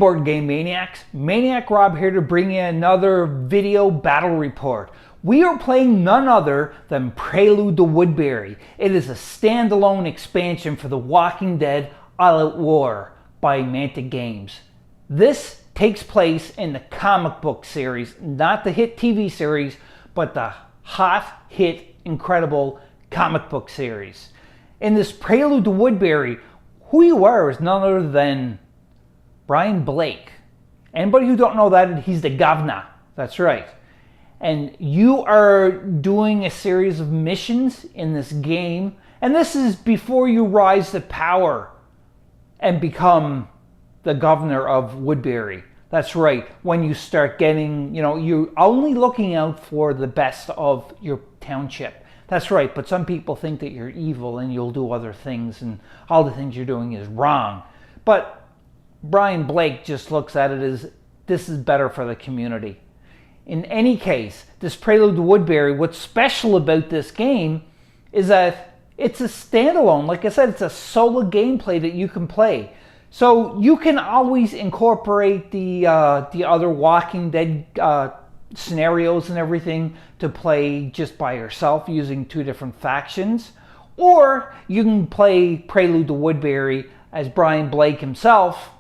BoardGameManiacs. Maniac Rob here to bring you another video battle report. We are playing none other than Prelude to Woodbury. It is a standalone expansion for The Walking Dead All Out War by Mantic Games. This takes place in the comic book series, not the hit TV series, but the hot, hit, incredible comic book series. In this Prelude to Woodbury, who you are is none other than Brian Blake. Anybody who don't know that, he's the governor. That's right. And you are doing a series of missions in this game. And this is before you rise to power and become the governor of Woodbury. That's right. When you start getting, you're only looking out for the best of your township. That's right. But some people think that you're evil and you'll do other things and all the things you're doing is wrong. But Brian Blake just looks at it as this is better for the community. In any case, this Prelude to Woodbury, what's special about this game is that it's a standalone. Like I said, it's a solo gameplay that you can play. So you can always incorporate the other Walking Dead scenarios and everything to play just by yourself using two different factions. Or you can play Prelude to Woodbury as Brian Blake himself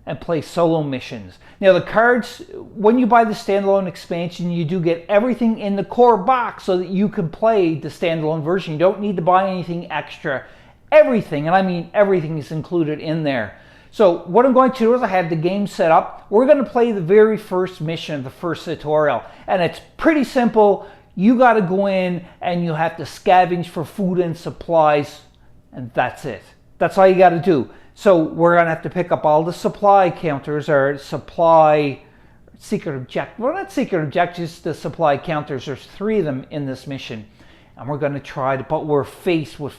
and play solo missions. Now the cards, when you buy the standalone expansion, you do get everything in the core box so that you can play the standalone version. You don't need to buy anything extra. Everything, and I mean everything, is included in there. So what I'm going to do is I have the game set up. We're going to play the very first mission of the first tutorial. And it's pretty simple. You got to go in and you have to scavenge for food and supplies. And that's it. That's all you got to do. So we're going to have to pick up all the supply counters or supply secret objectives. Well, not secret objectives, just the supply counters. There's 3 of them in this mission. And we're going to try to, but we're faced with,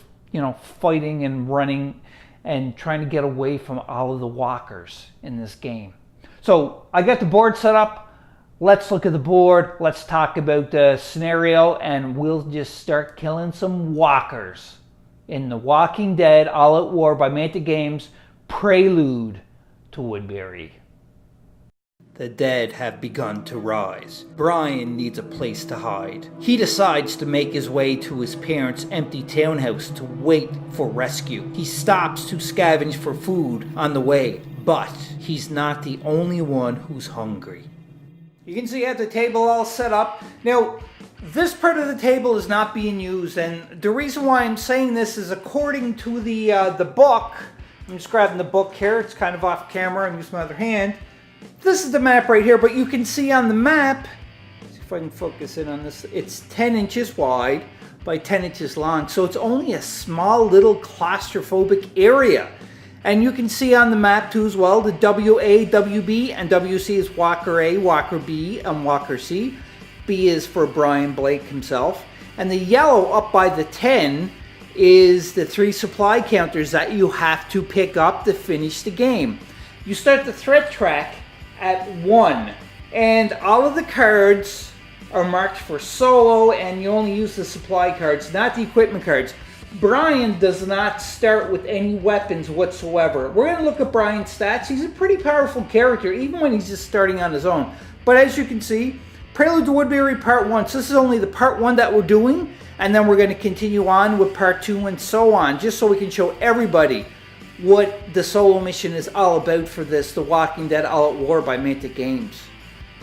fighting and running and trying to get away from all of the walkers in this game. So I got the board set up. Let's look at the board. Let's talk about the scenario and we'll just start killing some walkers in The Walking Dead All Out War by Mantic Games, Prelude to Woodbury. The dead have begun to rise. Brian needs a place to hide. He decides to make his way to his parents' empty townhouse to wait for rescue. He stops to scavenge for food on the way, but he's not the only one who's hungry. You can see I have the table all set up. Now, this part of the table is not being used, and the reason why I'm saying this is according to the book. I'm just grabbing the book here. It's kind of off camera. I'm using my other hand. This is the map right here, but you can see on the map, see if I can focus in on this, it's 10 inches wide by 10 inches long, so it's only a small little claustrophobic area. And you can see on the map too as well, the WA, WB, and WC is Walker A, Walker B, and Walker C. B is for Brian Blake himself. And the yellow up by the 10 is the 3 supply counters that you have to pick up to finish the game. You start the threat track at 1, and all of the cards are marked for solo, and you only use the supply cards, not the equipment cards. Brian does not start with any weapons whatsoever. We're going to look at Brian's stats. He's a pretty powerful character, even when he's just starting on his own. But as you can see, Prelude to Woodbury Part 1. So this is only the Part 1 that we're doing, and then we're going to continue on with Part 2 and so on, just so we can show everybody what the solo mission is all about for this, The Walking Dead All Out War by Mantic Games.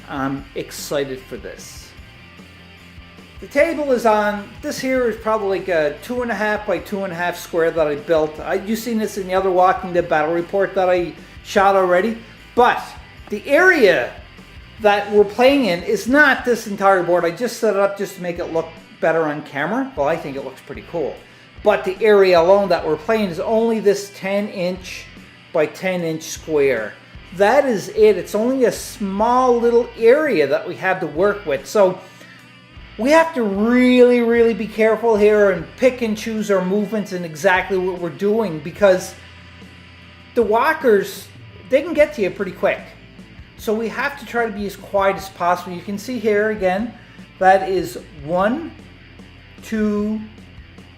I'm excited for this. The table is on, this here is probably like a 2.5 by 2.5 square that I built. You've seen this in the other Walking Dead battle report that I shot already. But the area that we're playing in is not this entire board. I just set it up just to make it look better on camera. Well, I think it looks pretty cool. But the area alone that we're playing is only this 10-inch by 10-inch square. That is it. It's only a small little area that we have to work with. So we have to really, really be careful here and pick and choose our movements and exactly what we're doing, because the walkers, they can get to you pretty quick. So we have to try to be as quiet as possible. You can see here again, that is 1, 2,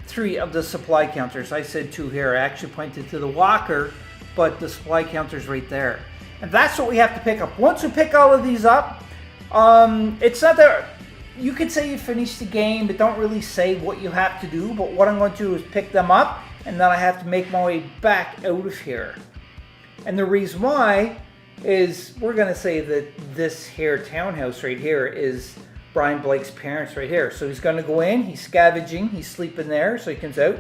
3 of the supply counters. I said 2 here. I actually pointed to the walker, but the supply counter's right there. And that's what we have to pick up. Once we pick all of these up, it's not that you could say you finished the game, but don't really say what you have to do. But what I'm going to do is pick them up, and then I have to make my way back out of here. And the reason why is we're going to say that this here townhouse right here is Brian Blake's parents right here. So he's going to go in, he's scavenging, he's sleeping there, so he comes out,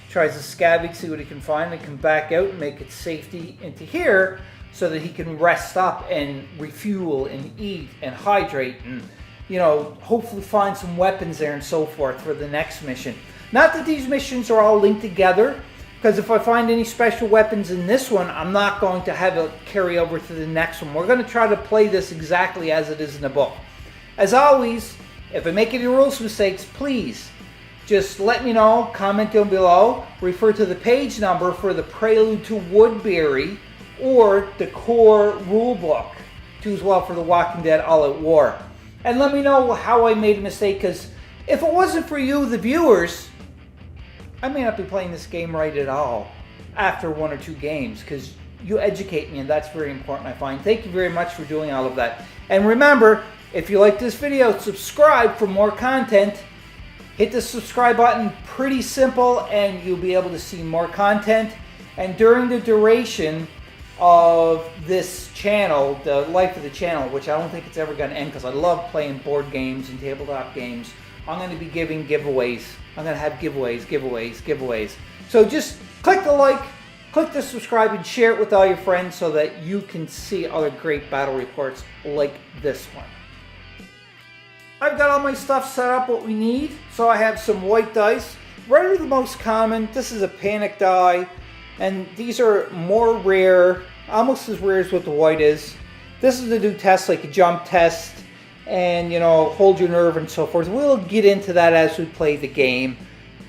tries to scavenge, see what he can find, and come back out and make it safety into here so that he can rest up and refuel and eat and hydrate and, you know, hopefully find some weapons there and so forth for the next mission. Not that these missions are all linked together, because if I find any special weapons in this one, I'm not going to have it carry over to the next one. We're going to try to play this exactly as it is in the book. As always, if I make any rules mistakes, please just let me know, comment down below, refer to the page number for the Prelude to Woodbury or the core rulebook, too, as well, for the Walking Dead All Out War. And let me know how I made a mistake, because if it wasn't for you, the viewers, I may not be playing this game right at all after 1 or 2 games, because you educate me, and that's very important, I find. Thank you very much for doing all of that. And remember, if you like this video, subscribe for more content. Hit the subscribe button, pretty simple, and you'll be able to see more content. And during the duration of this channel, the life of the channel, which I don't think it's ever going to end, because I love playing board games and tabletop games, I'm going to be giving giveaways. I'm going to have giveaways. So just click the like, click the subscribe, and share it with all your friends so that you can see other great battle reports like this one. I've got all my stuff set up, what we need. So I have some white dice. Red are the most common. This is a panic die. And these are more rare, almost as rare as what the white is. This is to do tests like a jump test and, you know, hold your nerve and so forth. We'll get into that as we play the game.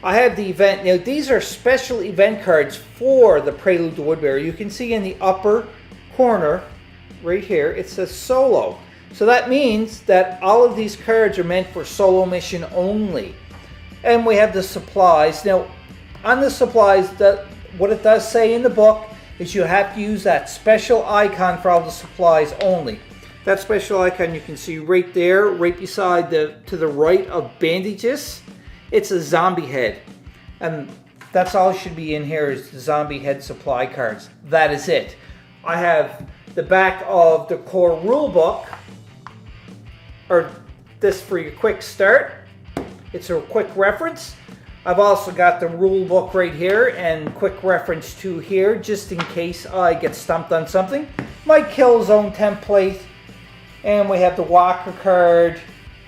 I have the event. Now, these are special event cards for the Prelude to Woodbury. You can see in the upper corner, right here, it says solo. So that means that all of these cards are meant for solo mission only. And we have the supplies. Now, on the supplies, what it does say in the book is you have to use that special icon for all the supplies only. That special icon you can see right there, right beside to the right of bandages. It's a zombie head. And that's all should be in here is the zombie head supply cards. That is it. I have the back of the core rule book, or this for your quick start. It's a quick reference. I've also got the rule book right here and quick reference to here, just in case I get stumped on something. My kill zone template. And we have the Walker card,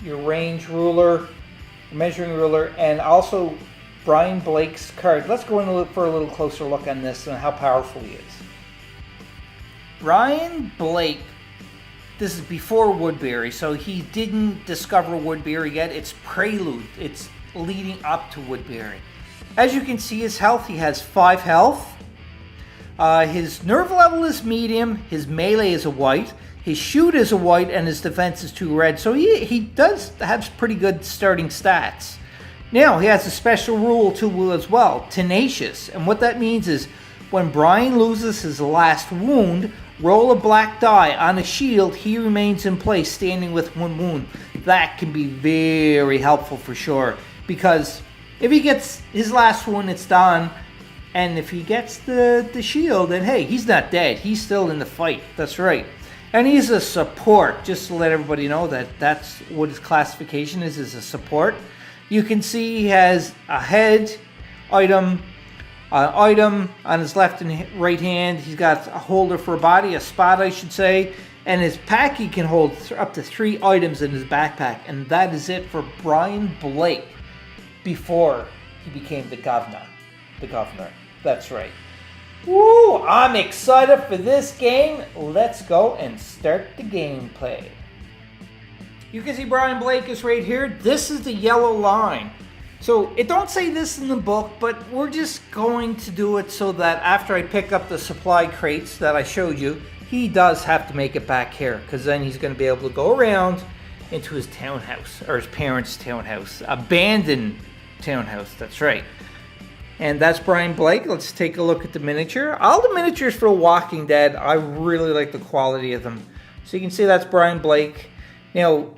your range ruler, measuring ruler, and also Brian Blake's card. Let's go in for a little closer look on this and how powerful he is. Brian Blake, this is before Woodbury, so he didn't discover Woodbury yet. It's Prelude. It's leading up to Woodbury. As you can see, his health, he has 5 health. His nerve level is medium. His melee is a white. His shoot is a white, and his defense is 2 red. So he does have pretty good starting stats. Now, he has a special rule too as well, tenacious. And what that means is when Brian loses his last wound, roll a black die on a shield, he remains in place, standing with 1 wound. That can be very helpful for sure. Because if he gets his last wound, it's done. And if he gets the shield, then hey, he's not dead. He's still in the fight. That's right. And he's a support, just to let everybody know that that's what his classification is a support. You can see he has a head item on his left and right hand. He's got a holder for a body, a spot I should say. And his pack, he can hold up to 3 items in his backpack. And that is it for Brian Blake before he became the governor. That's right. Woo! I'm excited for this game. Let's go and start the gameplay. You can see Brian Blake is right here. This is the yellow line. So it don't say this in the book, but we're just going to do it so that after I pick up the supply crates that I showed you, he does have to make it back here, because then he's going to be able to go around into his townhouse, or his parents' townhouse, abandoned townhouse, that's right. And that's Brian Blake. Let's take a look at the miniature. All the miniatures for Walking Dead, I really like the quality of them. So you can see that's Brian Blake. Now,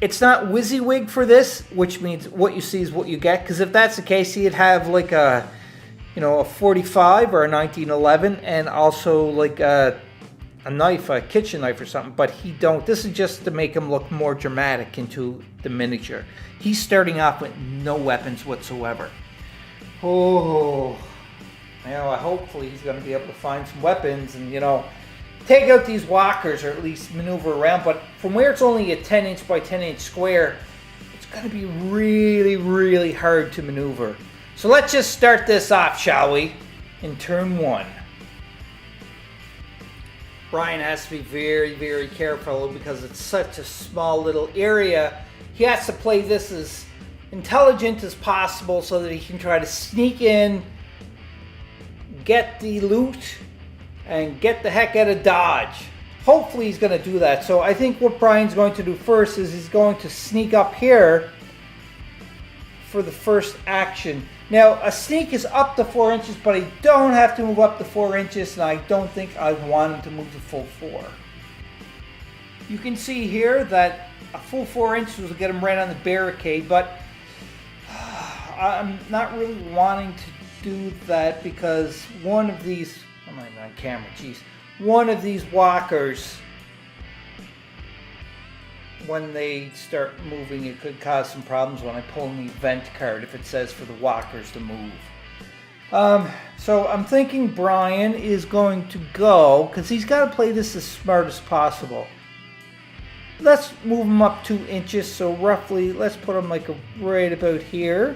it's not WYSIWYG for this, which means what you see is what you get. Because if that's the case, he'd have like a, a 45 or a 1911, and also like a knife, a kitchen knife or something. But he don't. This is just to make him look more dramatic into the miniature. He's starting off with no weapons whatsoever. Oh, hopefully he's going to be able to find some weapons and, take out these walkers or at least maneuver around. But from where it's only a 10 inch by 10 inch square, it's going to be really, really hard to maneuver. So let's just start this off, shall we? In turn 1. Brian has to be very, very careful because it's such a small little area. He has to play this as intelligent as possible so that he can try to sneak in, get the loot, and get the heck out of Dodge. Hopefully he's going to do that. So I think what Brian's going to do first is he's going to sneak up here for the first action. Now, a sneak is up to 4 inches, but I don't have to move up to 4 inches, and I don't think I want him to move the full 4. You can see here that a full 4 inches will get him right on the barricade, but I'm not really wanting to do that because one of these, I'm not even on camera, jeez. One of these walkers, when they start moving, it could cause some problems when I pull an event card if it says for the walkers to move. So I'm thinking Brian is going to go, because he's got to play this as smart as possible. Let's move him up 2 inches, so roughly, let's put him like right about here.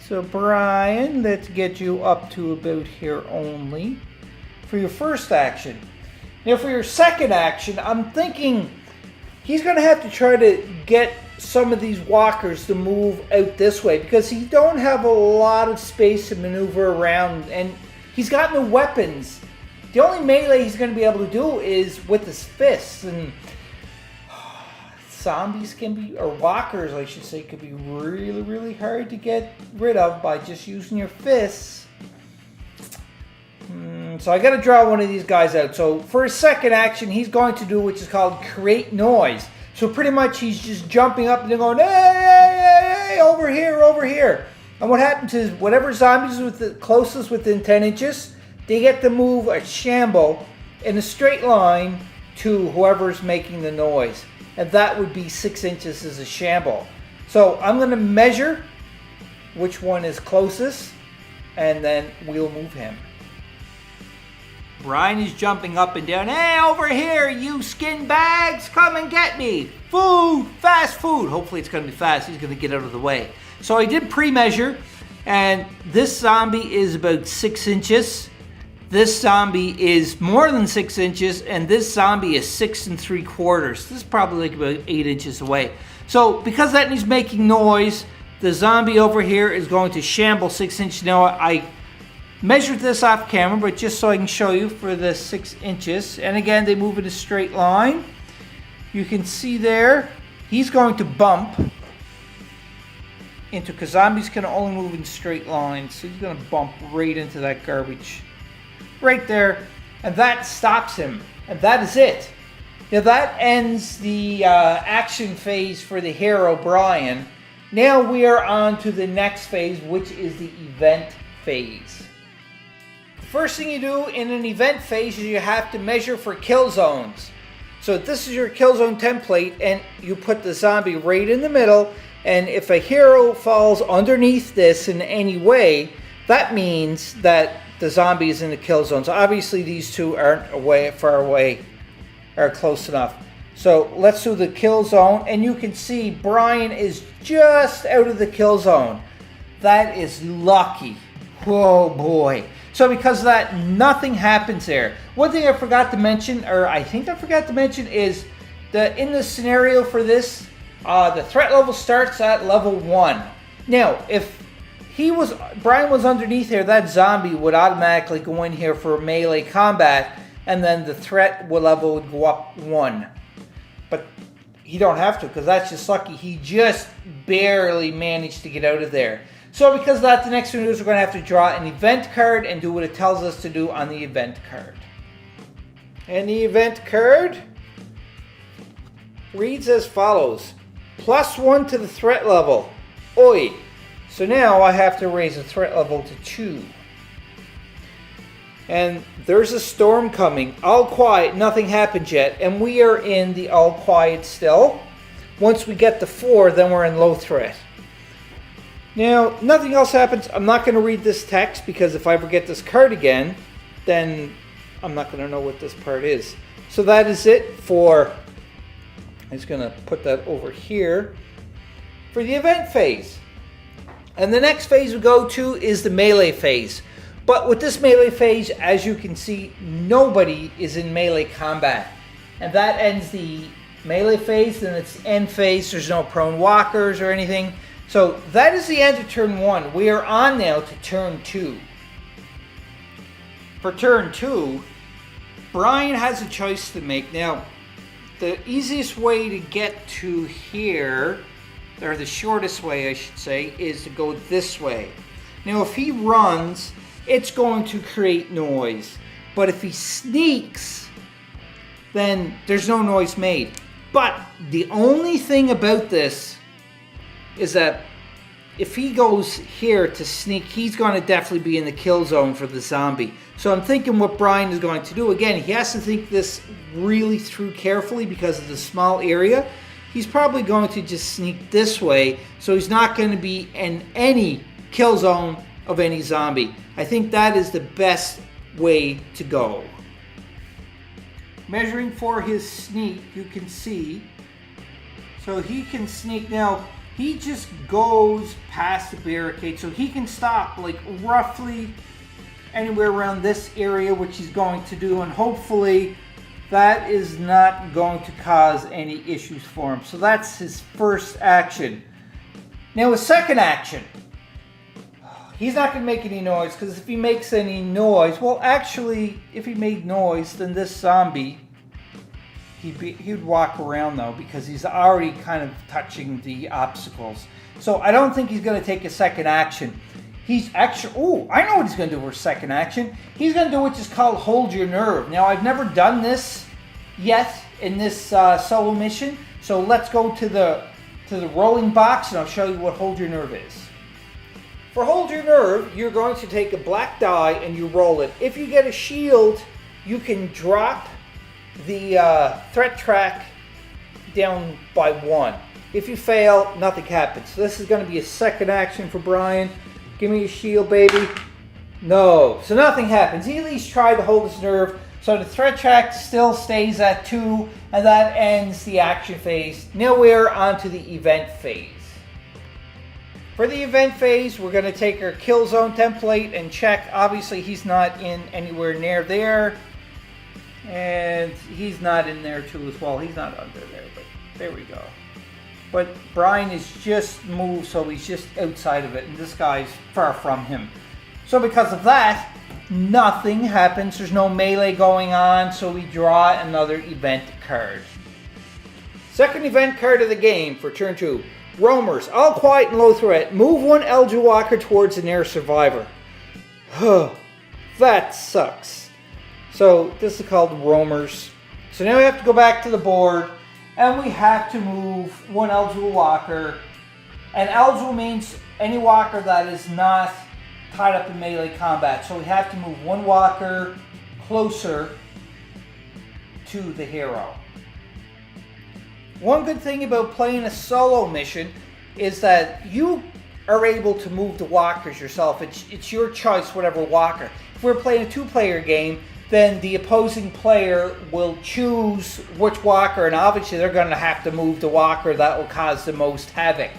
So Brian, let's get you up to about here only for your first action. Now for your second action, I'm thinking he's going to have to try to get some of these walkers to move out this way because he don't have a lot of space to maneuver around, and he's got no weapons. The only melee he's going to be able to do is with his fists, and zombies can be, or walkers I should say, could be really, really hard to get rid of by just using your fists. So I got to draw one of these guys out. So for his second action, he's going to do which is called create noise. So pretty much he's just jumping up and going, hey, hey, hey, over here, over here. And what happens is whatever zombies with the closest within 10 inches, they get to move a shamble in a straight line to whoever's making the noise. And that would be 6 inches as a shamble. So I'm going to measure which one is closest, and then we'll move him. Brian is jumping up and down. Hey, over here, you skin bags, come and get me. Food, fast food. Hopefully it's going to be fast. He's going to get out of the way. So I did pre-measure, and this zombie is about 6 inches. This zombie is more than 6 inches, and this zombie is 6 3/4. This is probably like about 8 inches away. So because that he's making noise, the zombie over here is going to shamble 6 inches. Now I measured this off camera, but just so I can show you for the 6 inches. And again, they move in a straight line. You can see there, he's going to bump into, because zombies can only move in straight lines. So he's going to bump right into that garbage. Right there, and that stops him, and that is it. Now that ends the action phase for the hero Brian. Now we are on to the next phase, which is the event phase. The first thing you do in an event phase is you have to measure for kill zones. So this is your kill zone template, and you put the zombie right in the middle, and if a hero falls underneath this in any way, that means that the zombie is in the kill zone. So obviously these two aren't far away, are close enough. So let's do the kill zone, and you can see Brian is just out of the kill zone. That is lucky. Whoa boy. So because of that, nothing happens there. One thing I forgot to mention, or I think I forgot to mention, is that in the scenario for this, the threat level starts at level 1. Now, if Brian was underneath here, that zombie would automatically go in here for melee combat, and then the threat level would go up 1. But he don't have to, because that's just lucky. He just barely managed to get out of there. So because of that, the next thing we do is we're going to have to draw an event card and do what it tells us to do on the event card. And the event card reads as follows. +1 to the threat level. Oi. So now I have to raise the threat level to 2. And there's a storm coming. All quiet, nothing happened yet. And we are in the all quiet still. Once we get to 4, then we're in low threat. Now, nothing else happens. I'm not going to read this text because if I ever get this card again, then I'm not going to know what this part is. So that is it for, I'm just going to put that over here, for the event phase. And the next phase we go to is the melee phase. But with this melee phase, as you can see, nobody is in melee combat. And that ends the melee phase, then it's end phase. There's no prone walkers or anything. So that is the end of turn 1. We are on now to turn 2. For turn 2, Brian has a choice to make. Now, the easiest way to get to here, or the shortest way I should say, is to go this way. Now if he runs, it's going to create noise. But if he sneaks, then there's no noise made. But the only thing about this is that if he goes here to sneak, he's going to definitely be in the kill zone for the zombie. So I'm thinking what Brian is going to do, again, he has to think this really through carefully because of the small area. He's probably going to just sneak this way, so he's not going to be in any kill zone of any zombie. I think that is the best way to go. Measuring for his sneak, you can see, so he can sneak now. He just goes past the barricade, so he can stop like roughly anywhere around this area, which he's going to do, and hopefully that is not going to cause any issues for him. So that's his first action. Now his second action, he's not going to make any noise, because if he makes any noise, well actually if he made noise, then this zombie, he would walk around though, because he's already kind of touching the obstacles. So I don't think he's going to take a second action. He's actually, oh, I know what he's going to do for second action. He's going to do what's called hold your nerve. Now I've never done this yet in this solo mission. So let's go to the rolling box and I'll show you what hold your nerve is. For hold your nerve, you're going to take a black die and you roll it. If you get a shield, you can drop the threat track down by 1. If you fail, nothing happens. So this is going to be a second action for Brian. Give me a shield, baby. No. So nothing happens. He at least tried to hold his nerve. So the threat track still stays at 2, and that ends the action phase. Now we're on to the event phase. For the event phase, we're going to take our kill zone template and check. Obviously, he's not in anywhere near there. And he's not in there too as well. He's not under there, but there we go. But Brian is just moved, so he's just outside of it, and this guy's far from him. So because of that, nothing happens. There's no melee going on, so we draw another event card. Second event card of the game for turn 2. Roamers, all quiet and low threat. Move 1 Eldritch Walker towards the nearest survivor. That sucks. So this is called Roamers. So now we have to go back to the board and we have to move 1 Eldritch Walker. And Eldritch means any walker that is not tied up in melee combat. So we have to move 1 walker closer to the hero. One good thing about playing a solo mission is that you are able to move the walkers yourself. It's your choice, whatever walker. If we're playing a 2-player game, then the opposing player will choose which walker, and obviously they're going to have to move the walker that will cause the most havoc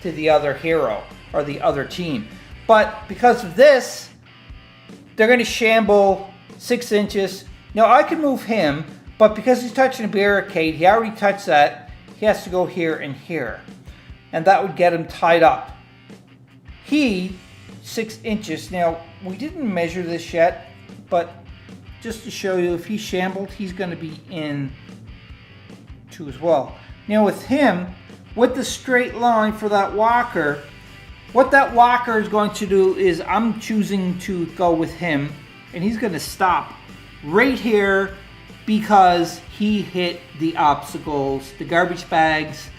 to the other hero or the other team. But because of this, they're going to shamble 6 inches. Now I can move him, but because he's touching a barricade, he already touched that, he has to go here and here. And that would get him tied up. He, 6 inches. Now, we didn't measure this yet, but just to show you, if he shambled, he's going to be in 2 as well. Now with him, with the straight line for that walker, What that walker is going to do is I'm choosing to go with him, and he's going to stop right here because he hit the obstacles. The garbage bags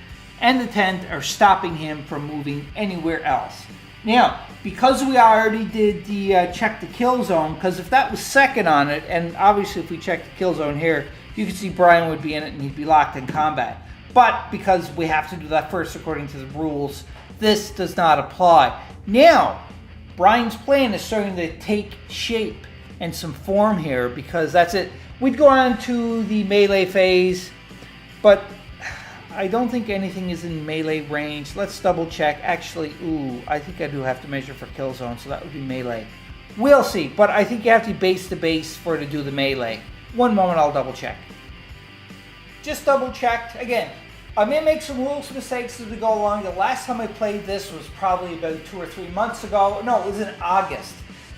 and the tent are stopping him from moving anywhere else. Now, because we already did the check the kill zone, because if that was second on it, and obviously if we check the kill zone here, you can see Brian would be in it and he'd be locked in combat. But because we have to do that first according to the rules, this does not apply. Now, Brian's plan is starting to take shape and some form here, because that's it. We'd go on to the melee phase, but I don't think anything is in melee range. Let's double check. Actually, I think I do have to measure for kill zone, so that would be melee. We'll see, but I think you have to be base to base for to do the melee. One moment, I'll double check. Just double checked. Again, I may make some rules mistakes as we go along. The last time I played this was probably about 2 or 3 months ago. No, it was in August,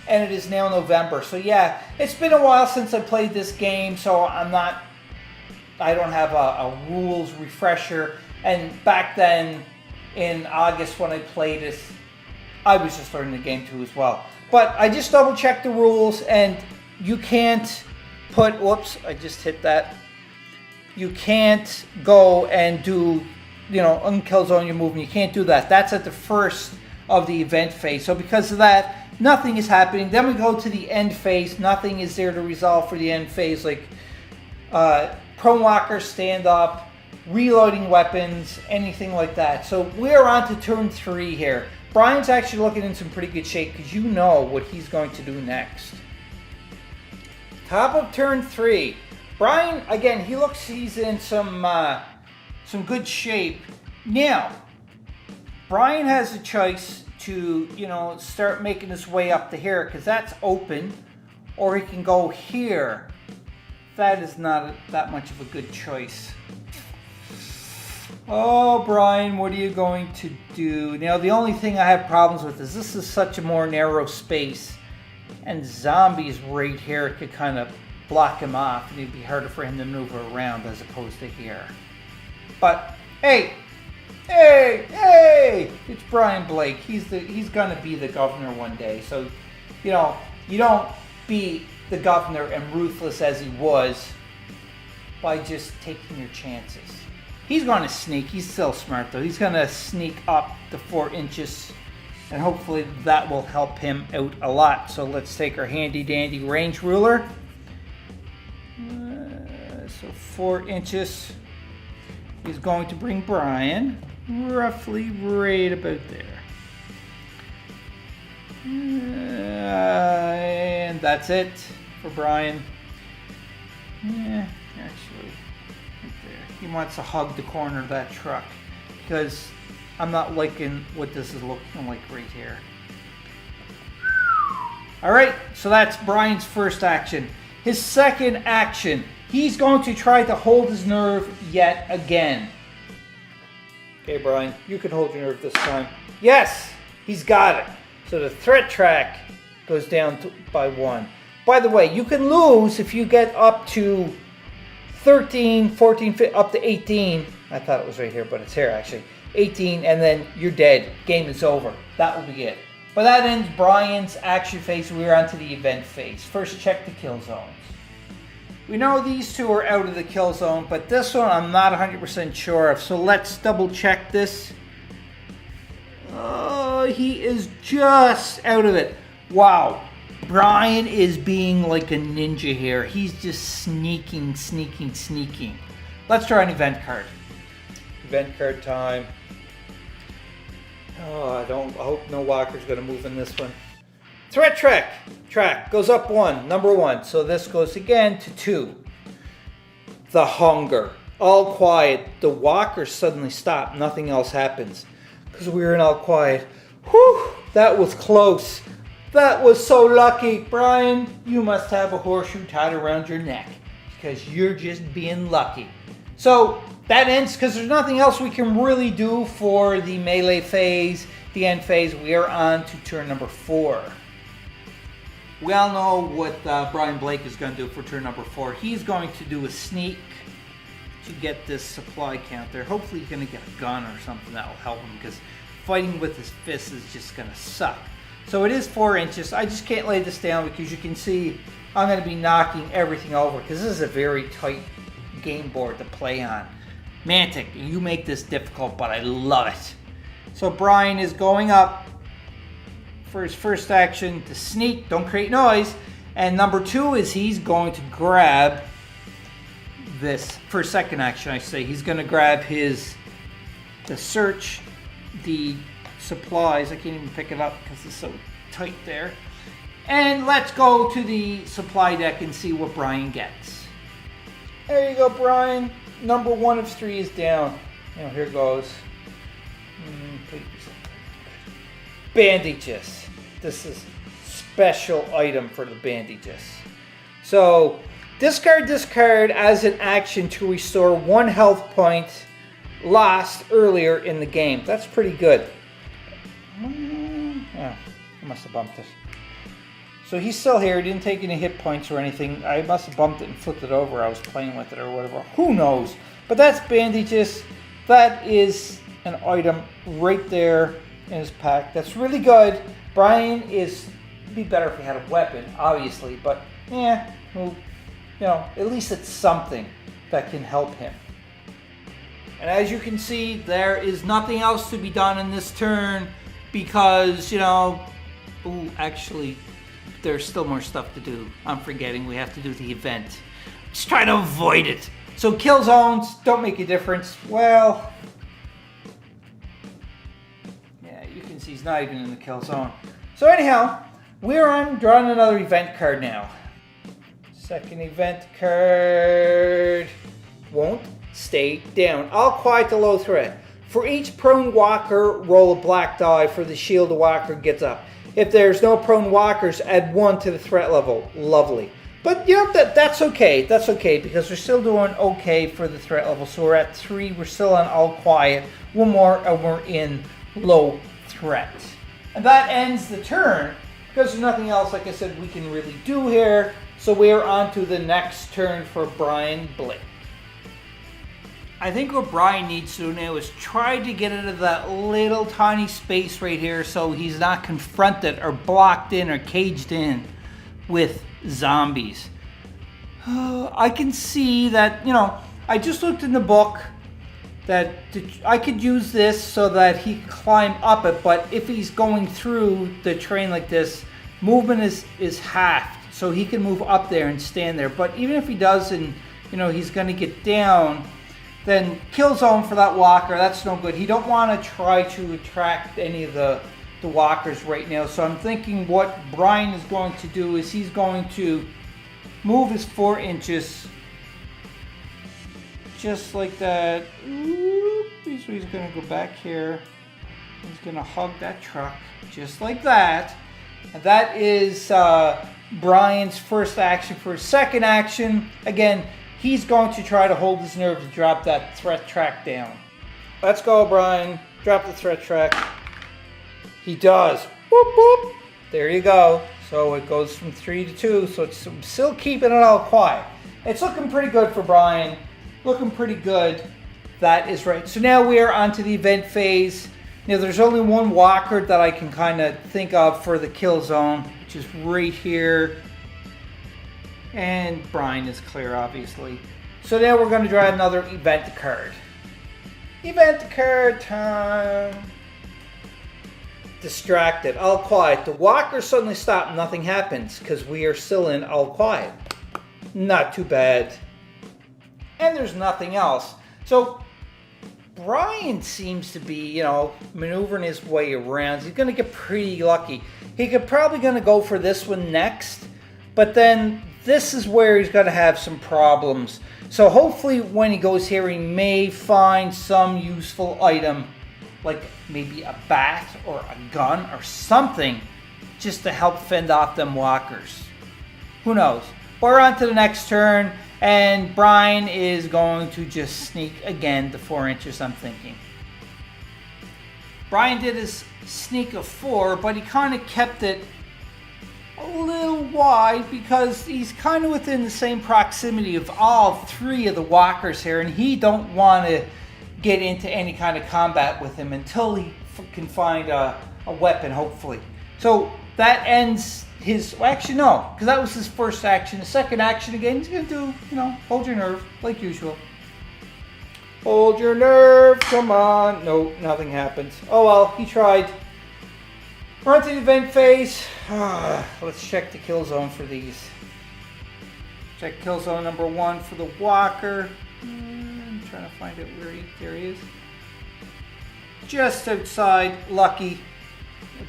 and it is now November. So yeah, it's been a while since I played this game, so I don't have a rules refresher. And back then, in August when I played it, I was just learning the game too as well. But I just double checked the rules, and you can't put, whoops, I just hit that. You can't go and do, unkill zone your movement. You can't do that. That's at the first of the event phase. So because of that, nothing is happening. Then we go to the end phase. Nothing is there to resolve for the end phase, like prone walker, stand up, reloading weapons, anything like that. So we're on to turn 3 here. Brian's actually looking in some pretty good shape because you know what he's going to do next. Top of turn 3. Brian, again, he's in some good shape. Now, Brian has a choice to, start making his way up to here because that's open, or he can go here. That is not that much of a good choice. Oh, Brian, what are you going to do? Now, the only thing I have problems with is this is such a more narrow space, and zombies right here could kind of block him off, and it'd be harder for him to maneuver around as opposed to here. But hey, it's Brian Blake. He's gonna be the governor one day. So, you don't be the governor and ruthless as he was by just taking your chances. He's gonna sneak. He's still smart though. He's gonna sneak up to 4 inches, and hopefully that will help him out a lot. So let's take our handy dandy range ruler. So 4 inches is going to bring Brian roughly right about there. And that's it for Brian. Yeah, actually, right there. He wants to hug the corner of that truck because I'm not liking what this is looking like right here. All right, so that's Brian's first action. His second action, he's going to try to hold his nerve yet again. Okay, Brian, you can hold your nerve this time. Yes, he's got it. So the threat track goes down by 1. By the way, you can lose if you get up to 13, 14, up to 18. I thought it was right here, but it's here actually. 18, and then you're dead. Game is over. That will be it. But that ends Brian's action phase. We're on to the event phase. First, check the kill zones. We know these two are out of the kill zone, but this one I'm not 100% sure of. So let's double check this. Oh, he is just out of it. Wow. Brian is being like a ninja here. He's just sneaking. Let's try an event card. Event card time. Oh, I hope no walker's going to move in this one. Threat track goes up 1, number 1. So this goes again to 2. The hunger. All quiet. The walkers suddenly stop. Nothing else happens because we were in all quiet. Whew, that was close. That was so lucky. Brian, you must have a horseshoe tied around your neck because you're just being lucky. So that ends because there's nothing else we can really do for the melee phase, the end phase. We are on to turn number 4. We all know what Brian Blake is going to do for turn number 4. He's going to do a sneak to get this supply count there. Hopefully he's going to get a gun or something that will help him because fighting with his fists is just gonna suck. So it is 4 inches. I just can't lay this down because you can see I'm gonna be knocking everything over because this is a very tight game board to play on. Mantic, you make this difficult, but I love it. So Brian is going up for his first action to sneak, don't create noise. And number 2 is he's going to grab this, for second action I say, he's gonna grab the search, the supplies. I can't even pick it up because it's so tight there. And let's go to the supply deck and see what Brian gets. There you go, Brian. Number 1 of 3 is down. Here goes. Bandages. This is special item for the bandages. So discard this card as an action to restore 1 health point lost earlier in the game. That's pretty good. Yeah, I must have bumped it. So he's still here. He didn't take any hit points or anything. I must have bumped it and flipped it over. I was playing with it or whatever. Who knows? But that's bandages. That is an item right there in his pack. That's really good. Brian it'd be better if he had a weapon, obviously. But yeah, well, at least it's something that can help him. And as you can see, there is nothing else to be done in this turn because, actually, there's still more stuff to do. I'm forgetting we have to do the event. Just try to avoid it. So kill zones don't make a difference. Well, yeah, you can see he's not even in the kill zone. So anyhow, we're on drawing another event card now. Second event card won't stay down. All quiet to low threat. For each prone walker, roll a black die for the shield the walker gets up. If there's no prone walkers, add 1 to the threat level. Lovely. But that's okay. That's okay because we're still doing okay for the threat level. So we're at 3. We're still on all quiet. 1 more and we're in low threat. And that ends the turn because there's nothing else, like I said, we can really do here. So we are on to the next turn for Brian Blake. I think what Brian needs to do now is try to get into that little tiny space right here so he's not confronted or blocked in or caged in with zombies. I can see that, I just looked in the book that I could use this so that he can climb up it, but if he's going through the terrain like this, movement is halved, so he can move up there and stand there. But even if he does and, he's going to get down, then kill zone for that walker, that's no good. He don't want to try to attract any of the walkers right now. So I'm thinking what Brian is going to do is he's going to move his 4 inches just like that. He's going to go back here. He's going to hug that truck just like that. And that is Brian's first action. For his second action, again, he's going to try to hold his nerve to drop that threat track down. Let's go, Brian. Drop the threat track. He does. Whoop, whoop. There you go. So it goes from 3 to 2. So it's still keeping it all quiet. It's looking pretty good for Brian. Looking pretty good. That is right. So now we are on to the event phase. Now there's only 1 walker that I can kind of think of for the kill zone, which is right here. And Brian is clear, obviously. So now we're going to draw another event card. Event card time. Distracted, all quiet. The walkers suddenly stop, nothing happens because we are still in all quiet. Not too bad. And there's nothing else. So Brian seems to be, maneuvering his way around. He's going to get pretty lucky. He could probably going to go for this one next, but then this is where he's going to have some problems. So hopefully when he goes here, he may find some useful item, like maybe a bat or a gun or something, just to help fend off them walkers. Who knows? We're on to the next turn, and Brian is going to just sneak again to 4 inches, I'm thinking. Brian did his sneak of 4, but he kind of kept it a little wide because he's kind of within the same proximity of all 3 of the walkers here, and he don't want to get into any kind of combat with him until he can find a weapon, hopefully. So that ends his, well, actually no, because that was his first action. The second action again, he's gonna do, you know, hold your nerve, like usual. Hold your nerve, come on. No, nothing happens. Oh well, he tried. We're on to the event phase. Let's check the kill zone for these. Check kill zone number 1 for the walker. I'm trying to find it where there he is. Just outside, lucky.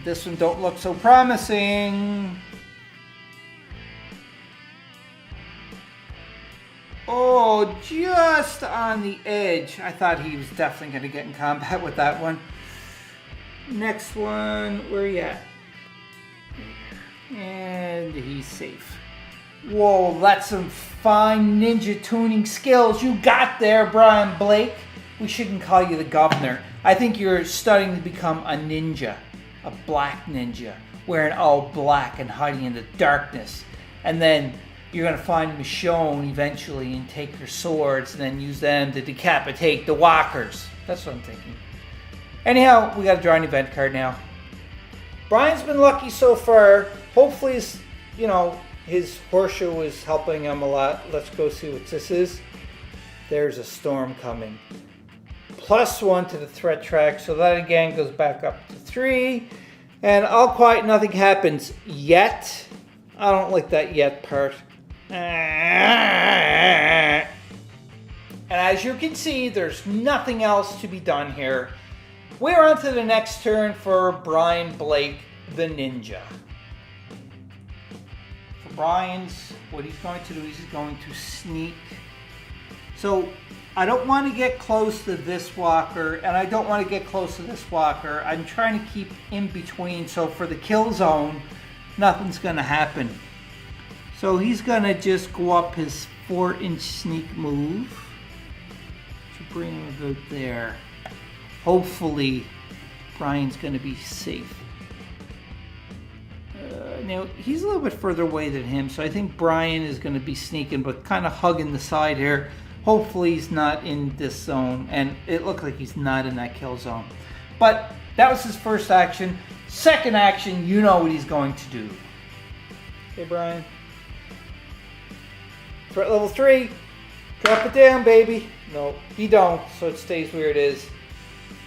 This one don't look so promising. Oh, just on the edge. I thought he was definitely going to get in combat with that one. Next one, where are you at? And he's safe. Whoa, that's some fine ninja tuning skills you got there, Brian Blake. We shouldn't call you the governor. I think you're starting to become a ninja. A black ninja. Wearing all black and hiding in the darkness. And then you're going to find Michonne eventually and take her swords and then use them to decapitate the walkers. That's what I'm thinking. Anyhow, we got to draw an event card now. Brian's been lucky so far. Hopefully, his horseshoe is helping him a lot. Let's go see what this is. There's a storm coming. +1 to the threat track, so that again goes back up to 3. And all quiet, nothing happens yet. I don't like that yet part. And as you can see, there's nothing else to be done here. We're on to the next turn for Brian Blake, the ninja. For Brian's, what he's going to do is he's going to sneak. So I don't want to get close to this walker, and I don't want to get close to this walker. I'm trying to keep in between, so for the kill zone, nothing's going to happen. So he's going to just go up his 4-inch sneak move to bring him about there. Hopefully, Brian's going to be safe. Now, he's a little bit further away than him, so I think Brian is going to be sneaking, but kind of hugging the side here. Hopefully, he's not in this zone, and it looked like he's not in that kill zone. But that was his first action. Second action, you know what he's going to do. Okay, Brian. Threat level 3. Drop it down, baby. No, he don't, so it stays where it is.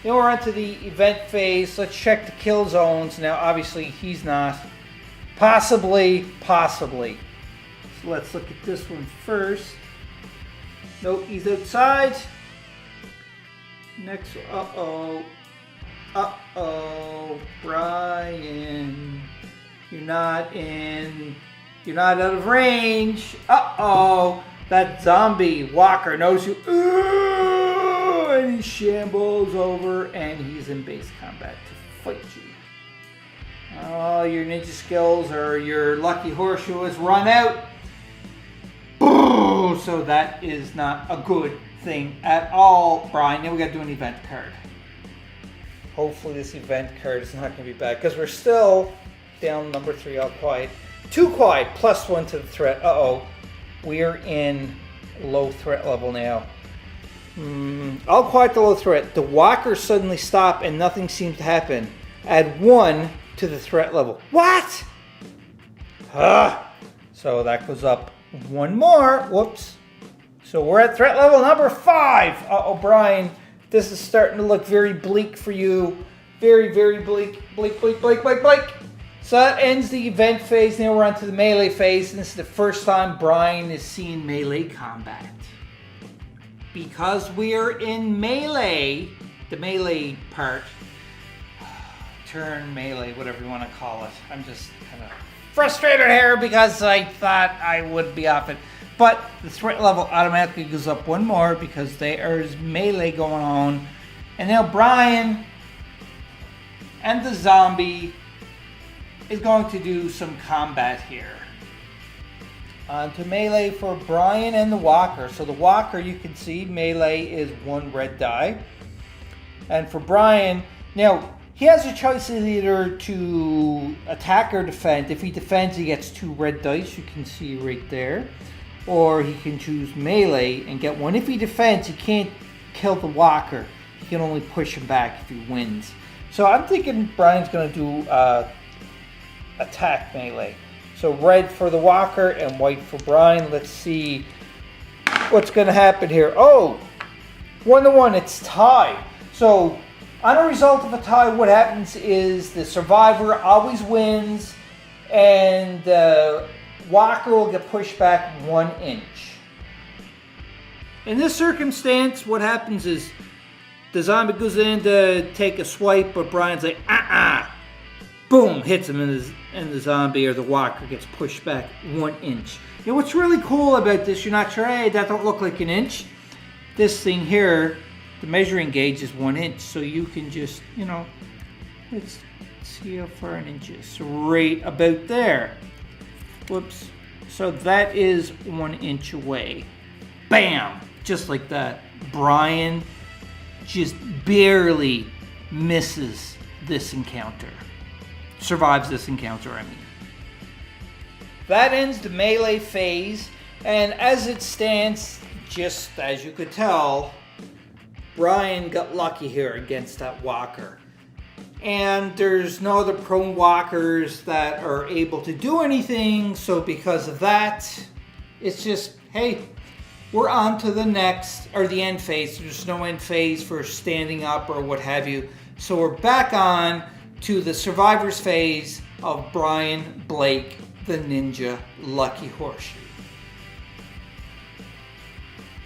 Now we're on to the event phase. Let's check the kill zones. Now, obviously, he's not. Possibly. So let's look at this one first. Nope, he's outside. Next, uh-oh. Brian. You're not out of range. Uh-oh. That zombie walker knows you. And he shambles over and he's in base combat to fight you. Oh, your ninja skills or your lucky horseshoe has run out. Boo! So that is not a good thing at all, Brian. Now we got to do an event card. Hopefully this event card is not going to be bad because we're still down number 3, all quiet. Too quiet, +1 to the threat. Uh-oh. We're in low threat level now. All quiet to low threat. The walkers suddenly stop and nothing seems to happen. Add 1 to the threat level. What? So that goes up 1 more. Whoops. So we're at threat level number 5. Uh-oh, Brian. This is starting to look very bleak for you. Very, very bleak. Bleak. So that ends the event phase. Now we're on to the melee phase. And this is the first time Brian is seeing melee combat. Because we're in melee, the melee part, turn melee, whatever you want to call it. I'm just kind of frustrated here because I thought I would be off it. But the threat level automatically goes up 1 more because there's melee going on. And now Brian and the zombie is going to do some combat here. On to melee for Brian and the walker. So the walker, you can see melee is 1 red die. And for Brian, now he has a choice either to attack or defend. If he defends, he gets 2 red dice, you can see right there. Or he can choose melee and get 1. If he defends, he can't kill the walker. He can only push him back if he wins. So I'm thinking Brian's going to do attack melee. So red for the walker and white for Brian. Let's see what's going to happen here. Oh, 1-1, it's tie. So on a result of a tie, what happens is the survivor always wins, and the walker will get pushed back 1 inch. In this circumstance, what happens is the zombie goes in to take a swipe, but Brian's like, boom, hits him, and the zombie or the walker gets pushed back 1 inch. You know what's really cool about this, you're not sure, hey, that don't look like an inch. This thing here, the measuring gauge is 1 inch, so you can just, you know, let's see how far an inch is. So right about there. Whoops. So that is 1 inch away. Bam! Just like that. Brian just barely misses this encounter. Survives this encounter, I mean. That ends the melee phase, and as it stands, just as you could tell, Brian got lucky here against that walker. And there's no other prone walkers that are able to do anything, so because of that, it's just, hey, we're on to the next, or the end phase. There's no end phase for standing up or what have you. So we're back on to the survivors phase of Brian Blake, the Ninja Lucky Horseshoe.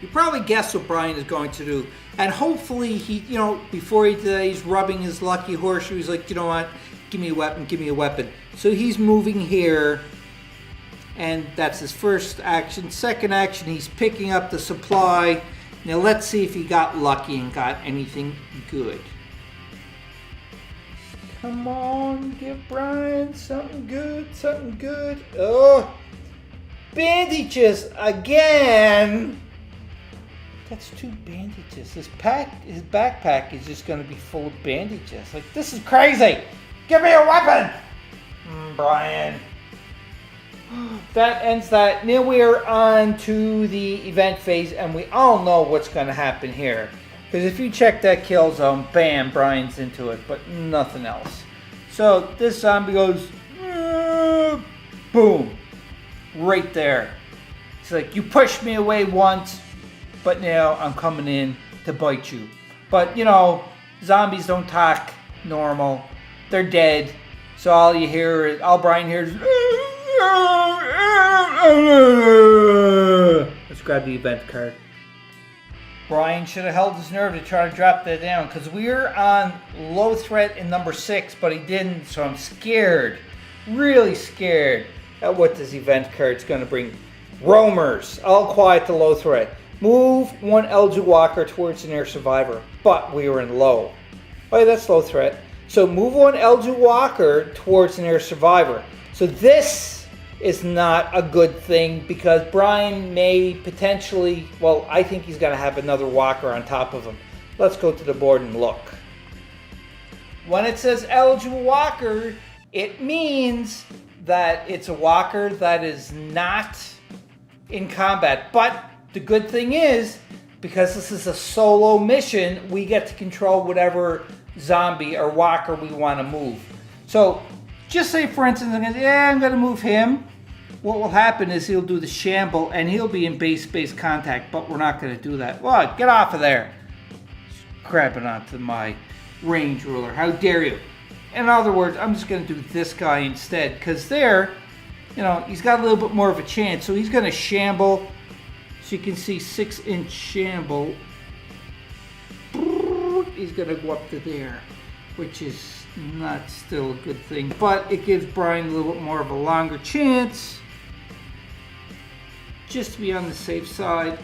You probably guessed what Brian is going to do. And hopefully he, you know, before he's rubbing his lucky horseshoe, he's like, you know what, give me a weapon, give me a weapon. So he's moving here, and that's his first action. Second action, he's picking up the supply. Now let's see if he got lucky and got anything good. Come on, give Brian something good, something good. Oh, bandages again. That's 2 bandages. His backpack is just going to be full of bandages. Like, this is crazy. Give me a weapon, Brian. That ends that. Now we are on to the event phase, and we all know what's going to happen here. Because if you check that kill zone, bam, Brian's into it, but nothing else. So this zombie goes, boom, right there. It's like, you pushed me away once, but now I'm coming in to bite you. But, you know, zombies don't talk normal. They're dead. So all Brian hears is, let's grab the event card. Brian should have held his nerve to try to drop that down, because we're on low threat in number 6, but he didn't, so I'm scared, really scared at what this event card's going to bring. Roamers, all quiet to low threat. Move 1 Elder Walker towards an air survivor, but we were in low. Oh yeah, that's low threat. So move 1 Elder Walker towards an air survivor. So this is not a good thing, because Brian may potentially, well, I think he's going to have another walker on top of him. Let's go to the board and look. When it says eligible walker, it means that it's a walker that is not in combat. But the good thing is, because this is a solo mission, we get to control whatever zombie or walker we want to move. So just say, for instance, I'm going to move him. What will happen is he'll do the shamble and he'll be in base contact, but we're not going to do that. What? Get off of there. Grabbing onto my range ruler. How dare you? In other words, I'm just going to do this guy instead, because there, you know, he's got a little bit more of a chance. So he's going to shamble. So you can see 6-inch shamble. He's going to go up to there, which is not still a good thing, but it gives Brian a little bit more of a longer chance, just to be on the safe side.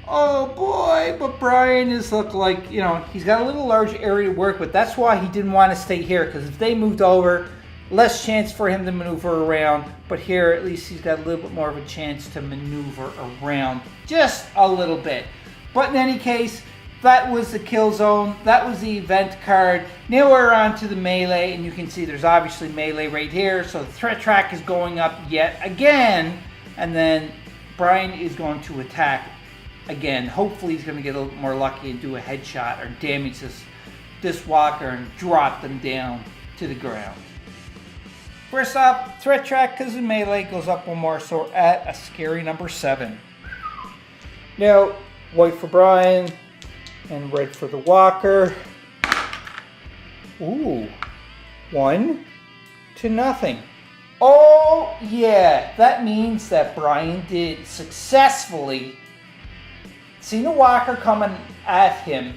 Oh boy, but Brian is look like, you know, he's got a little large area to work with. That's why he didn't want to stay here, because if they moved over, less chance for him to maneuver around. But here, at least he's got a little bit more of a chance to maneuver around, just a little bit. But in any case, that was the kill zone. That was the event card. Now we're on to the melee, and you can see there's obviously melee right here. So the threat track is going up yet again, and then Brian is going to attack again. Hopefully he's going to get a little more lucky and do a headshot or damage this this walker and drop them down to the ground. First up, threat track, because the melee goes up one more, so we're at a scary number 7. Now, white for Brian and red for the walker. Ooh, 1-0. Oh yeah, that means that Brian did successfully see the walker coming at him,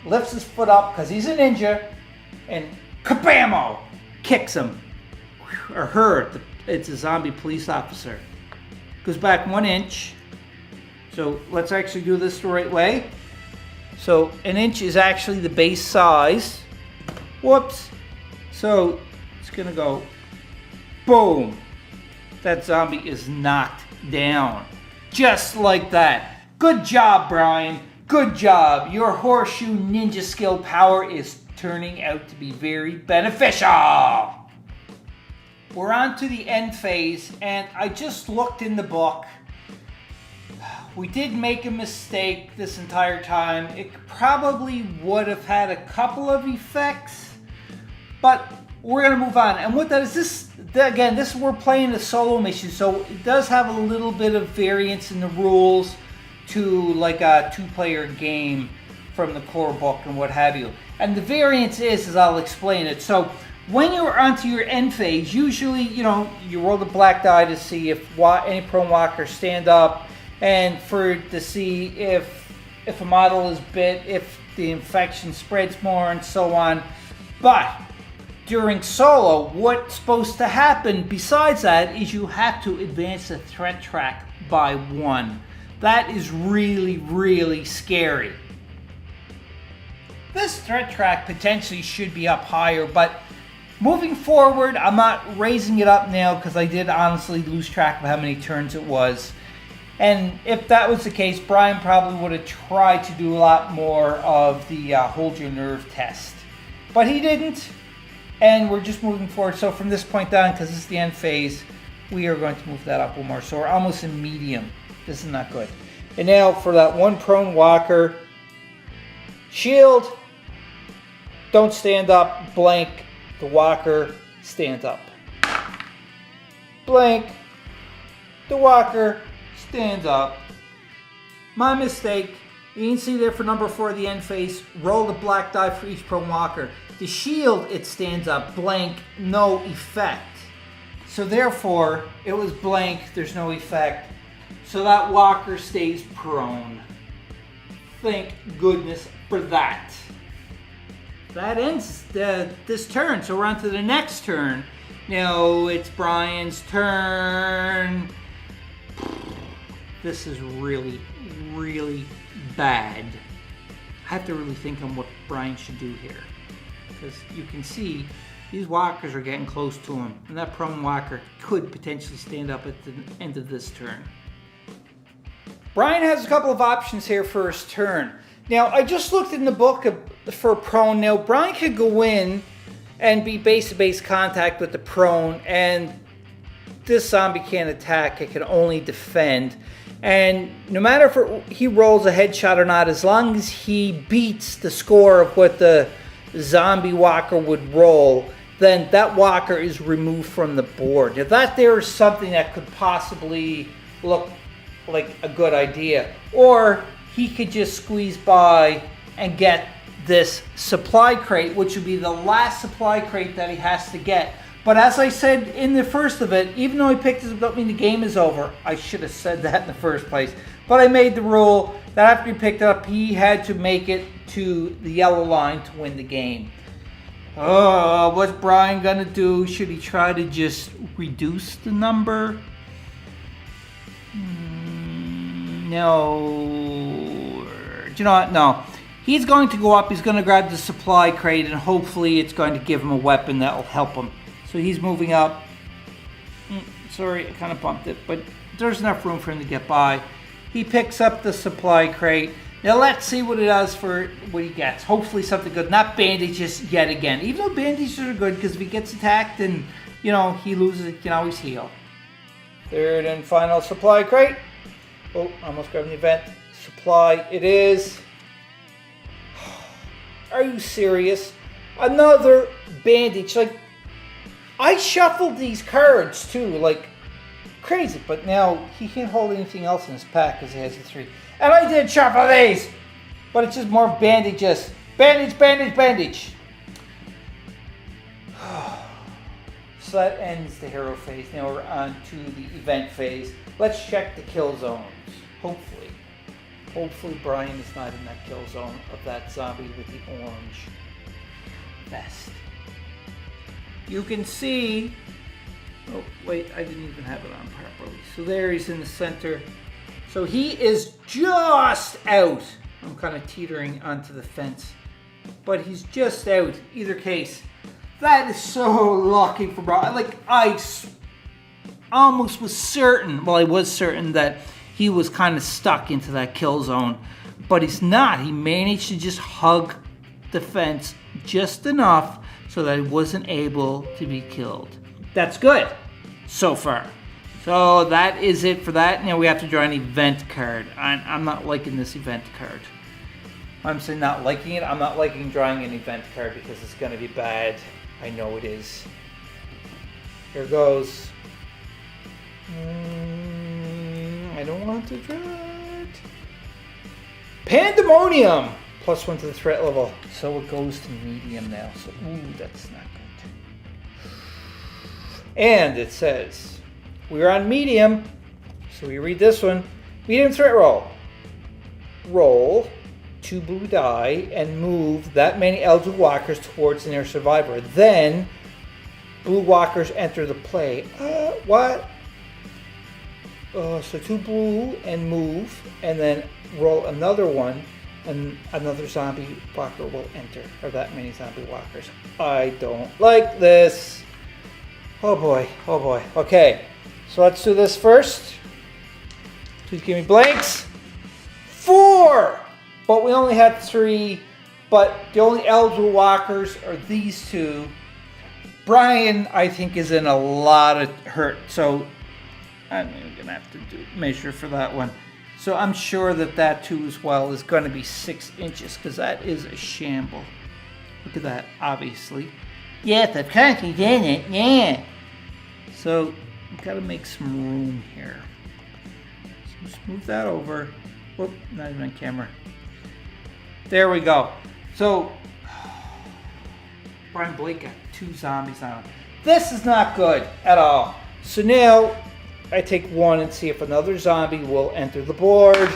lifts his foot up because he's a ninja, and kabammo! Kicks him. Or her, it's a zombie police officer. Goes back 1 inch. So let's actually do this the right way. So 1 inch is actually the base size. Whoops. So it's gonna go boom. That zombie is knocked down. Just like that. Good job, Brian. Good job. Your horseshoe ninja skill power is turning out to be very beneficial. We're on to the end phase, and I just looked in the book. We did make a mistake this entire time. It probably would have had a couple of effects, but we're gonna move on. And what that is, this we're playing a solo mission, so it does have a little bit of variance in the rules to like a 2-player game from the core book and what have you. And the variance is, as I'll explain it. So when you're onto your end phase, usually, you roll the black die to see if any prone walkers stand up, and to see if a model is bit, if the infection spreads more, and so on. But during solo, what's supposed to happen besides that is you have to advance the threat track by 1. That is really, really scary. This threat track potentially should be up higher, but moving forward, I'm not raising it up now because I did honestly lose track of how many turns it was. And if that was the case, Brian probably would have tried to do a lot more of the hold your nerve test. But he didn't, and we're just moving forward. So from this point down, because this is the end phase, we are going to move that up one more. So we're almost in medium. This is not good. And now for that one prone walker, shield, don't stand up, blank, the walker stands up. Blank, the walker stands up. My mistake. You can see there for number 4, the end phase, roll the black die for each prone walker. The shield, it stands up, blank, no effect. So therefore, it was blank, there's no effect. So that walker stays prone. Thank goodness for that. That ends this turn, so we're on to the next turn. Now it's Brian's turn. This is really, really bad. I have to really think on what Brian should do here. Because you can see these walkers are getting close to him, and that prone walker could potentially stand up at the end of this turn. Brian has a couple of options here for his turn. Now, I just looked in the book for prone. Now, Brian could go in and be base-to-base contact with the prone, and this zombie can't attack, it can only defend. And no matter if he rolls a headshot or not, as long as he beats the score of what the zombie walker would roll, then that walker is removed from the board. Now, that there is something that could possibly look like a good idea. Or he could just squeeze by and get this supply crate, which would be the last supply crate that he has to get. But as I said in the first of it, even though he picked this up, don't mean the game is over. I should have said that in the first place. But I made the rule that after he picked it up, he had to make it to the yellow line to win the game. Oh, what's Brian gonna do? Should he try to just reduce the number? No. Do you know what? No. He's going to go up, he's going to grab the supply crate, and hopefully it's going to give him a weapon that will help him. So he's moving up. Sorry, I kind of bumped it, but there's enough room for him to get by. He picks up the supply crate. Now let's see what it does for what he gets. Hopefully something good. Not bandages yet again. Even though bandages are good, because if he gets attacked and, he loses, he can always heal. Third and final supply crate. Oh, almost grabbed the event. Supply it is. Are you serious? Another bandage. Like, I shuffled these cards too, like crazy. But now he can't hold anything else in his pack because he has the 3. And I did shuffle these, but it's just more bandages. Bandage, bandage, bandage. So that ends the hero phase. Now we're on to the event phase. Let's check the kill zones. Hopefully Brian is not in that kill zone of that zombie with the orange vest. You can see, oh wait, I didn't even have it on properly. So there he's in the center. So he is just out. I'm kind of teetering onto the fence, but he's just out. Either case, that is so lucky for Brian. Like, I almost was certain, well, I was certain that he was kind of stuck into that kill zone, but he's not. He managed to just hug the fence just enough so that he wasn't able to be killed. That's good so far. So that is it for that. Now we have to draw an event card. I'm not liking this event card. I'm saying not liking it. I'm not liking drawing an event card because it's going to be bad. I know it is. Here goes. I don't want to draw it. Pandemonium! +1 to the threat level. So it goes to medium now. So, ooh, that's not good. And it says, we're on medium. So we read this one. Medium threat roll. Roll 2 blue die and move that many eligible walkers towards the nearest survivor. Then, blue walkers enter the play. What? So 2 blue and move, and then roll another one, and another zombie walker will enter, or that many zombie walkers. I don't like this. Oh boy, oh boy. Okay, so let's do this first. Please give me blanks. 4! But we only had 3, but the only eligible walkers are these 2. Brian, I think, is in a lot of hurt, so I'm going to have to measure for that one. So I'm sure that 2 as well is going to be 6 inches, because that is a shamble. Look at that, obviously. Yeah, the concrete in it, yeah. So I've got to make some room here. So just move that over. Whoop, not even on camera. There we go. So Brian Blake got 2 zombies on him. This is not good at all. So now I take 1 and see if another zombie will enter the board.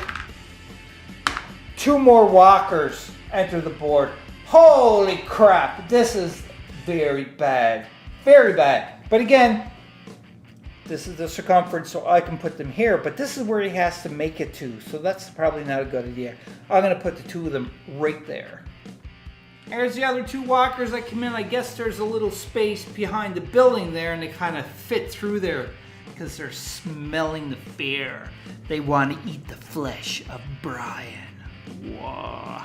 2 more walkers enter the board. Holy crap, this is very bad. Very bad. But again, this is the circumference, so I can put them here, but this is where he has to make it to, so that's probably not a good idea. I'm going to put the 2 of them right there. There's the other 2 walkers that come in. I guess there's a little space behind the building there, and they kind of fit through there because they're smelling the fear. They want to eat the flesh of Brian. Whoa.